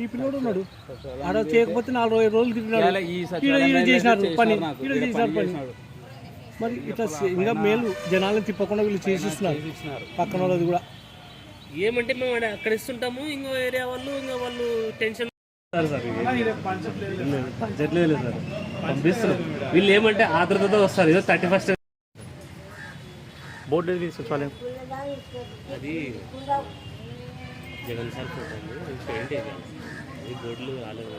ఈ పిల్లడు ఉన్నాడు ఆడ చేయకపోతే 4-5 రోజులు తిరిగినాడు. ఈడ చేసినారు పని, ఈడ చేసినారు పని. మరి ఇట్లా ఇంకా మేలు జనాలను తిప్పకుండా వీళ్ళు చేసిస్తున్నారు పక్కన వాళ్ళది కూడా. ఏమంటే మేము అక్కడ ఇస్తుంటాము, ఇంకో ఏరియా వాళ్ళు ఇంకా వాళ్ళు టెన్షన్ పంచట్లేదు సార్, పంపిస్తారు. వీళ్ళు ఏమంటే ఆతృతతో వస్తారు. ఏదో 31st బోర్డు సచివాలయం అది జగన్ సార్ ఫోటో అండి, పెయింట్ వేయాలి. బోర్డులు రాలేదు.